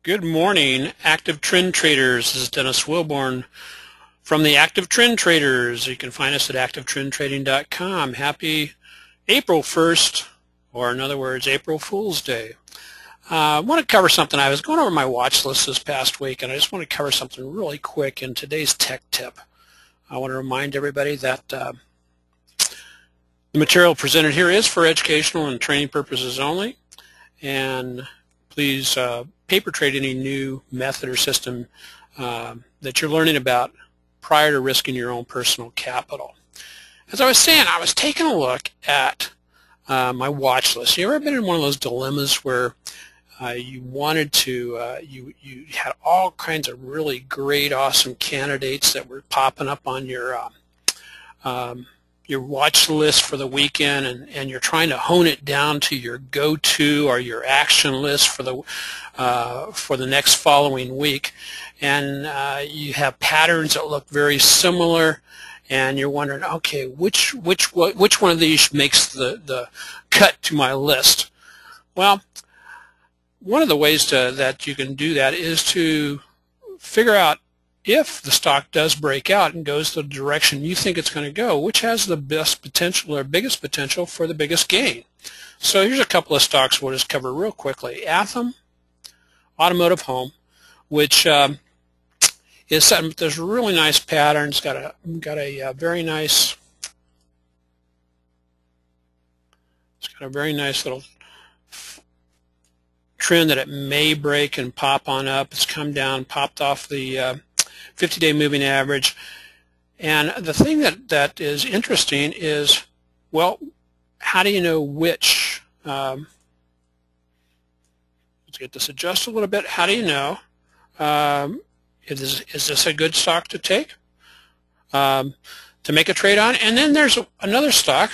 Good morning, active trend traders. This is Dennis Wilborn from the Active Trend Traders. You can find us at activetrendtrading.com. Happy April 1st, or in other words, April Fool's Day. I want to cover something. I was going over my watch list this past week, and I just want to cover something really quick in today's tech tip. I want to remind everybody that the material presented here is for educational and training purposes only, and please paper trade any new method or system that you're learning about prior to risking your own personal capital. As I was saying, I was taking a look at my watch list. You ever been in one of those dilemmas where you wanted to, you had all kinds of really great, awesome candidates that were popping up on your watch list for the weekend, and you're trying to hone it down to your go-to or your action list for the next following week, and you have patterns that look very similar, and you're wondering, okay, which one of these makes the cut to my list? Well, one of the ways that you can do that is to figure out, if the stock does break out and goes the direction you think it's going to go, which has the best potential or biggest potential for the biggest gain. So here's a couple of stocks we'll just cover real quickly. Anthem Automotive Home, which is set with this really nice pattern. It's got a very nice, little trend that it may break and pop on up. It's come down, popped off the 50-day moving average. And the thing that is interesting is, well, how do you know which, let's get this adjusted a little bit, how do you know, is this a good stock to take, to make a trade on? And then there's another stock,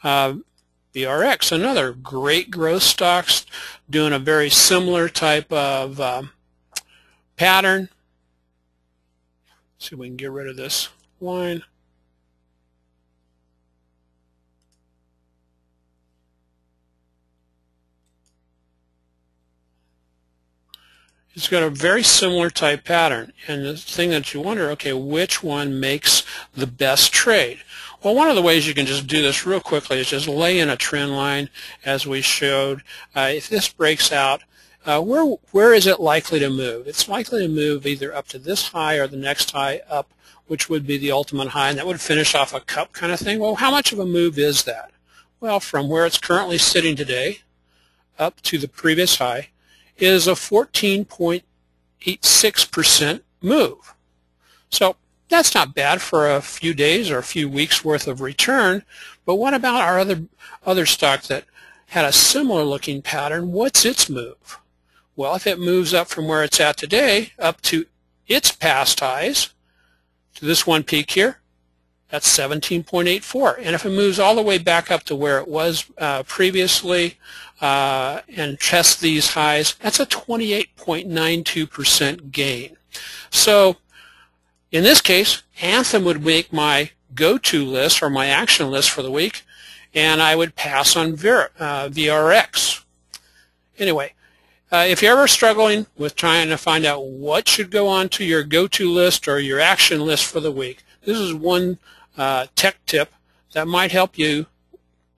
BRX, another great growth stock, doing a very similar type of pattern. Let's see if we can get rid of this line. It's got a very similar type pattern, and the thing that you wonder, okay, which one makes the best trade? Well, one of the ways you can just do this real quickly is just lay in a trend line, as we showed. If this breaks out, where is it likely to move? It's likely to move either up to this high or the next high up, which would be the ultimate high, and that would finish off a cup kind of thing. Well, how much of a move is that? Well, from where it's currently sitting today up to the previous high is a 14.86% move. So that's not bad for a few days or a few weeks worth of return. But what about our other stock that had a similar looking pattern? What's its move? Well, if it moves up from where it's at today up to its past highs, to this one peak here, that's 17.84. And if it moves all the way back up to where it was previously and tests these highs, that's a 28.92% gain. So in this case, Anthem would make my go-to list or my action list for the week, and I would pass on VRX. Anyway, if you're ever struggling with trying to find out what should go on to your go-to list or your action list for the week, this is one tech tip that might help you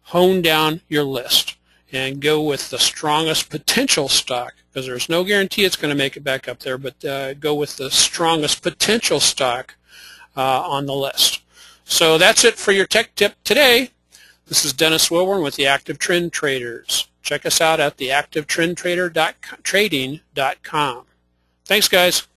hone down your list and go with the strongest potential stock, because there's no guarantee it's going to make it back up there, but go with the strongest potential stock on the list. So that's it for your tech tip today. This is Dennis Wilborn with the Active Trend Traders. Check us out at the activetrendtrading.com. Thanks, guys.